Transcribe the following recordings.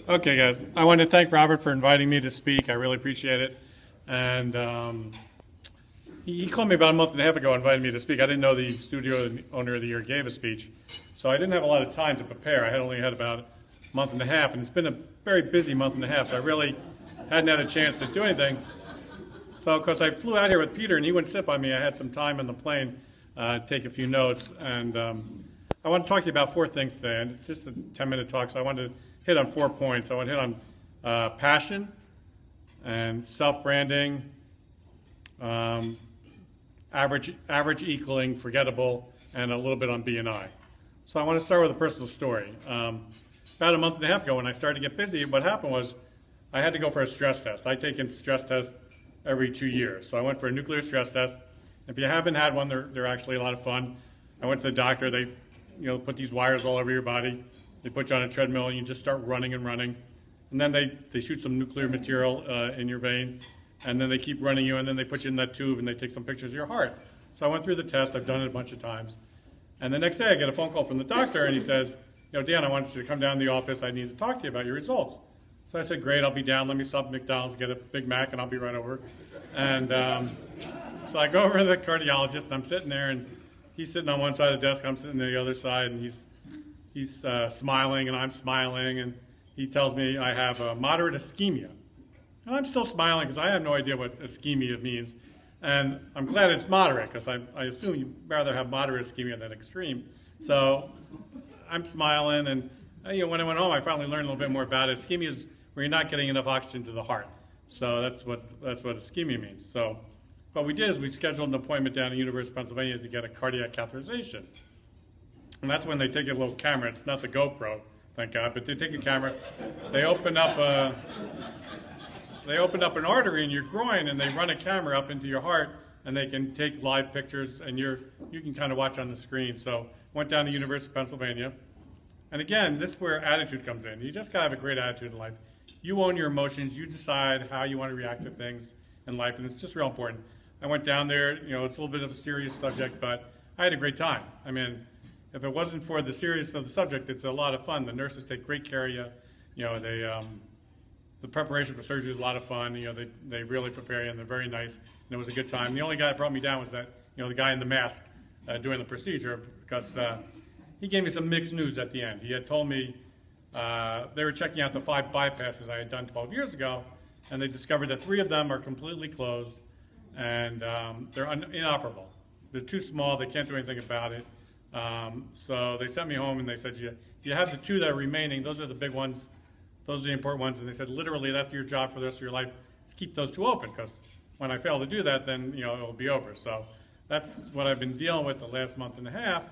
Okay, guys. I want to thank Robert for inviting me to speak. I really appreciate it. And he called me about a month and a half ago and invited me to speak. I didn't know the studio owner of the year gave a speech, so I didn't have a lot of time to prepare. I had only had about a month and a half, and it's been a very busy month and a half, so I really hadn't had a chance to do anything. So, because I flew out here with Peter and he wouldn't sit by me, I had some time on the plane to take a few notes. And I want to talk to you about four things today, and it's just a 10-minute talk, so I wanted to hit on 4 points. I want to hit on passion and self-branding, average equaling forgettable, and a little bit on B&I. So I want to start with a personal story. About a month and a half ago when I started to get busy, what happened was I had to go for a stress test. I take a stress test every 2 years. So I went for a nuclear stress test. If you haven't had one, they're actually a lot of fun. I went to the doctor. They put these wires all over your body. They put you on a treadmill and you just start running and running. And then they shoot some nuclear material in your vein. And then they keep running you, and then they put you in that tube and they take some pictures of your heart. So I went through the test. I've done it a bunch of times. And the next day I get a phone call from the doctor and he says, Dan, I want you to come down to the office. I need to talk to you about your results. So I said, great, I'll be down. Let me stop at McDonald's, get a Big Mac, and I'll be right over. And so I go over to the cardiologist, and I'm sitting there, and he's sitting on one side of the desk, I'm sitting on the other side, and he's smiling, and I'm smiling, and he tells me I have a moderate ischemia. And I'm still smiling because I have no idea what ischemia means. And I'm glad it's moderate because I assume you'd rather have moderate ischemia than extreme. So I'm smiling, and when I went home, I finally learned a little bit more about it. Ischemia is where you're not getting enough oxygen to the heart. So that's what ischemia means. So what we did is we scheduled an appointment down at the University of Pennsylvania to get a cardiac catheterization. And that's when they take a little camera. It's not the GoPro, thank God, but they take a camera. They open up an artery in your groin, and they run a camera up into your heart, and they can take live pictures, and you can kind of watch on the screen. So went down to the University of Pennsylvania. And again, this is where attitude comes in. You just got to have a great attitude in life. You own your emotions. You decide how you want to react to things in life, and it's just real important. I went down there. It's a little bit of a serious subject, but I had a great time. I mean, if it wasn't for the seriousness of the subject, it's a lot of fun. The nurses take great care of you. The preparation for surgery is a lot of fun. They really prepare you, and they're very nice. And it was a good time. The only guy that brought me down was that, the guy in the mask doing the procedure, because he gave me some mixed news at the end. He had told me they were checking out the 5 bypasses I had done 12 years ago, and they discovered that 3 of them are completely closed, and they're inoperable. They're too small. They can't do anything about it. So they sent me home, and they said, you have the 2 that are remaining. Those are the big ones. Those are the important ones. And they said, literally, that's your job for the rest of your life, is keep those 2 open, because when I fail to do that, then it'll be over. So that's what I've been dealing with the last month and a half.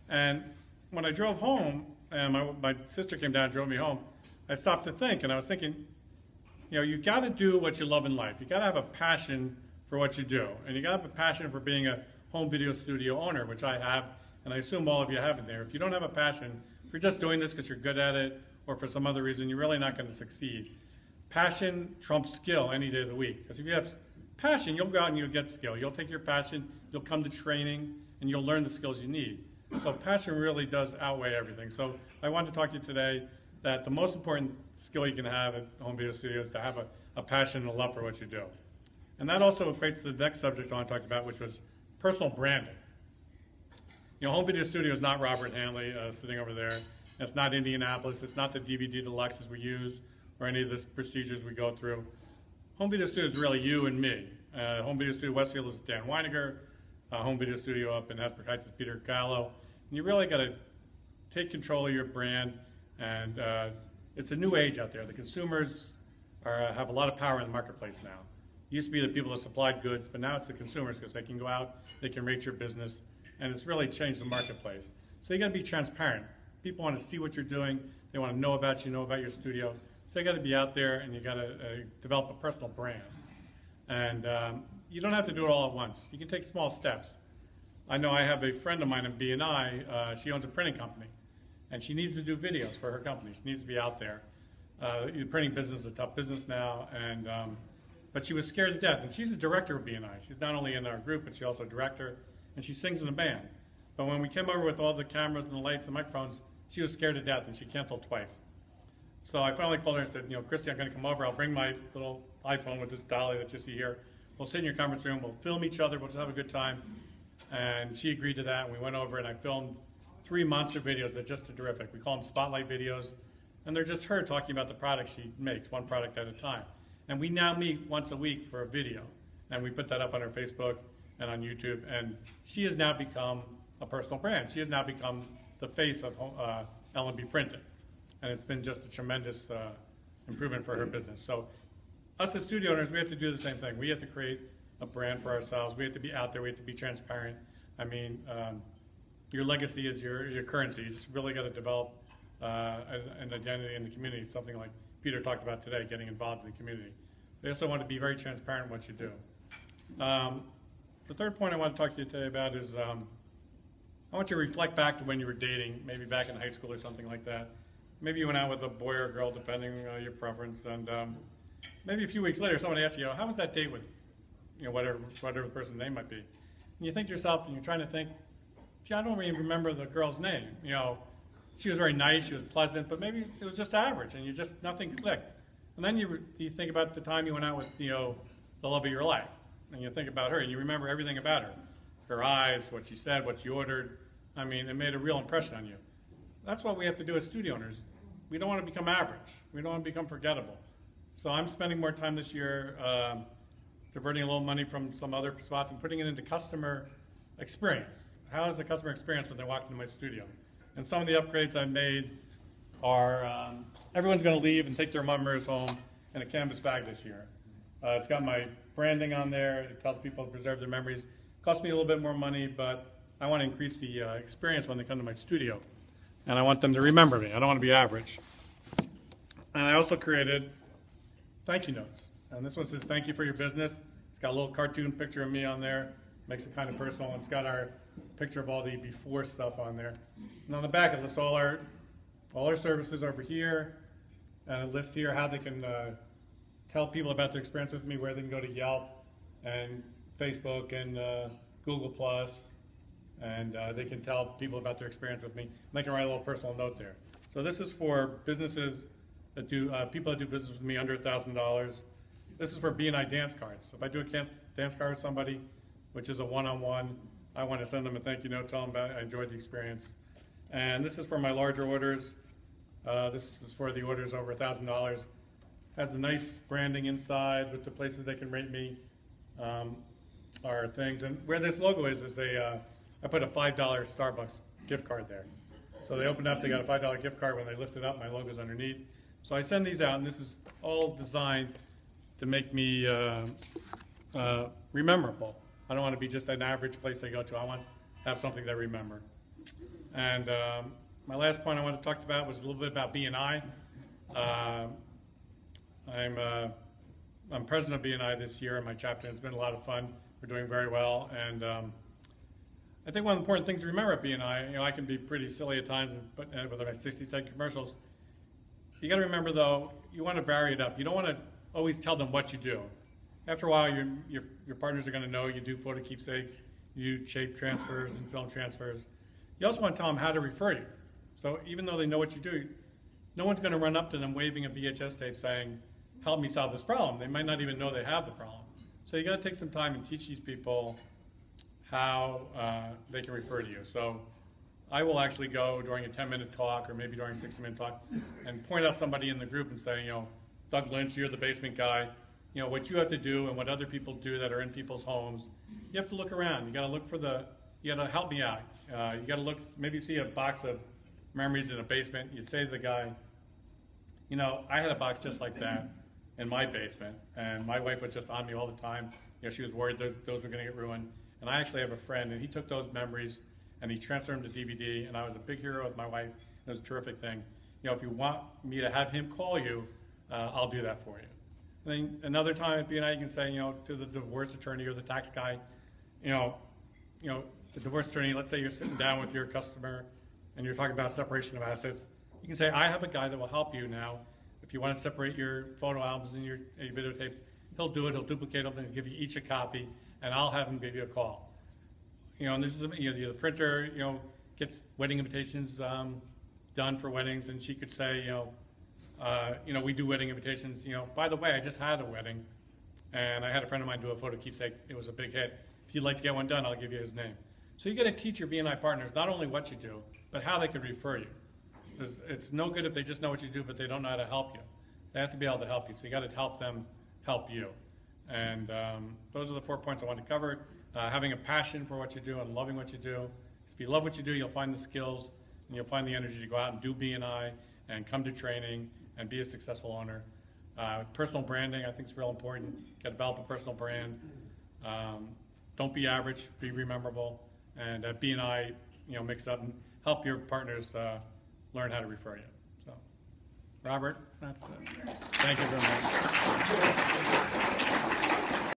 And when I drove home, and my sister came down and drove me home, I stopped to think, and I was thinking, you got to do what you love in life. You got to have a passion for what you do, and you got to have a passion for being a home video studio owner, which I have, and I assume all of you have it there. If you don't have a passion, if you're just doing this because you're good at it, or for some other reason, you're really not going to succeed. Passion trumps skill any day of the week, because if you have passion, you'll go out and you'll get skill. You'll take your passion, you'll come to training, and you'll learn the skills you need. So passion really does outweigh everything. So I wanted to talk to you today that the most important skill you can have at home video studio is to have a passion and a love for what you do. And that also equates to the next subject I want to talk about, which was personal branding. Home video studio is not Robert Hanley sitting over there. It's not Indianapolis. It's not the DVD deluxes we use or any of the procedures we go through. Home video studio is really you and me. Home video studio Westfield is Dan Weiniger. Home video studio up in Hesburgh Heights is Peter Gallo. And you really got to take control of your brand. And it's a new age out there. The consumers have a lot of power in the marketplace now. It used to be the people that supplied goods, but now it's the consumers, because they can go out, they can rate your business, and it's really changed the marketplace. So you got to be transparent. People want to see what you're doing. They want to know about you, know about your studio. So you got to be out there, and you got to develop a personal brand. And you don't have to do it all at once. You can take small steps. I know I have a friend of mine in B&I. She owns a printing company, and she needs to do videos for her company. She needs to be out there. The printing business is a tough business now, and but she was scared to death. And she's the director of B&I. She's not only in our group, but she's also a director, and she sings in a band. But when we came over with all the cameras and the lights and microphones, she was scared to death, and she canceled twice. So I finally called her and said, Christy, I'm going to come over. I'll bring my little iPhone with this dolly that you see here. We'll sit in your conference room. We'll film each other. We'll just have a good time. And she agreed to that. And we went over and I filmed 3 monster videos that just are terrific. We call them spotlight videos. And they're just her talking about the products she makes, one product at a time. And we now meet once a week for a video. And we put that up on our Facebook and on YouTube. And she has now become a personal brand. She has now become the face of L&B Printing. And it's been just a tremendous improvement for her business. So us as studio owners, we have to do the same thing. We have to create a brand for ourselves. We have to be out there. We have to be transparent. I mean, your legacy is your currency. You just really got to develop an identity in the community, something like Peter talked about today, getting involved in the community. They also want to be very transparent in what you do. The third point I want to talk to you today about is I want you to reflect back to when you were dating, maybe back in high school or something like that. Maybe you went out with a boy or a girl, depending on your preference, and maybe a few weeks later someone asks you, how was that date with whatever the person's name might be? And you think to yourself, and you're trying to think, gee, I don't even remember the girl's name. She was very nice, she was pleasant, but maybe it was just average, and nothing clicked. And then you think about the time you went out with the love of your life, and you think about her, and you remember everything about her. Her eyes, what she said, what she ordered. I mean, it made a real impression on you. That's what we have to do as studio owners. We don't want to become average. We don't want to become forgettable. So I'm spending more time this year diverting a little money from some other spots and putting it into customer experience. How is the customer experience when they walk into my studio? And some of the upgrades I've made are everyone's going to leave and take their members home in a canvas bag this year. It's got my branding on there. It tells people to preserve their memories. It costs me a little bit more money, but I want to increase the experience when they come to my studio. And I want them to remember me. I don't want to be average. And I also created thank you notes. And this one says, thank you for your business. It's got a little cartoon picture of me on there. Makes it kind of personal. It's got our picture of all the before stuff on there. And on the back, it lists all our services over here. And it lists here how they can tell people about their experience with me, where they can go to Yelp and Facebook and Google+. And they can tell people about their experience with me. And they can write a little personal note there. So this is for businesses that do, people that do business with me under $1,000. This is for B&I dance cards. So if I do a dance card with somebody, which is a one-on-one, I want to send them a thank you note, tell them about I enjoyed the experience. And this is for my larger orders. This is for the orders over $1,000. Has a nice branding inside with the places they can rate me, are things. And where this logo is I put a $5 Starbucks gift card there. So they open up, they got a $5 gift card. When they lift it up, my logo's underneath. So I send these out, and this is all designed to make me rememberable. I don't want to be just an average place they go to. I want to have something they remember. And my last point I want to talk about was a little bit about B&I. I'm president of B&I this year in my chapter, and it's been a lot of fun. We're doing very well, and I think one of the important things to remember at B&I, I can be pretty silly at times, but with my 60-second commercials. You got to remember, though, you want to vary it up. You don't want to always tell them what you do. After a while, your partners are going to know you do photo keepsakes, you do shape transfers and film transfers. You also want to tell them how to refer you. So even though they know what you do, no one's going to run up to them waving a VHS tape saying, help me solve this problem. They might not even know they have the problem. So you got to take some time and teach these people how they can refer to you. So I will actually go during a 10-minute talk or maybe during a 60-minute talk and point out somebody in the group and say, Doug Lynch, you're the basement guy. What you have to do and what other people do that are in people's homes, you have to look around. You got to look for you got to help me out. You got to look, maybe see a box of memories in a basement. You say to the guy, I had a box just like that in my basement, and my wife was just on me all the time. She was worried those were going to get ruined. And I actually have a friend, and he took those memories and he transferred them to DVD, and I was a big hero with my wife. It was a terrific thing. If you want me to have him call you, I'll do that for you. And then another time at B&I, you can say, to the divorce attorney or the tax guy, the divorce attorney, let's say you're sitting down with your customer and you're talking about separation of assets. You can say, I have a guy that will help you now. If you want to separate your photo albums and your videotapes, he'll do it. He'll duplicate them and give you each a copy, and I'll have him give you a call. And this is the printer gets wedding invitations done for weddings, and she could say We do wedding invitations. By the way, I just had a wedding, and I had a friend of mine do a photo keepsake. It was a big hit. If you'd like to get one done, I'll give you his name. So you got to teach your B&I partners not only what you do, but how they can refer you. Because it's no good if they just know what you do, but they don't know how to help you. They have to be able to help you. So you got to help them help you. And those are the 4 points I want to cover. Having a passion for what you do and loving what you do. If you love what you do, you'll find the skills and you'll find the energy to go out and do B&I and come to training and be a successful owner. Personal branding, I think, is real important. You got to develop a personal brand. Don't be average. Be rememberable. And B&I, mix up and help your partners learn how to refer you. So, Robert, that's it. Thank you very much.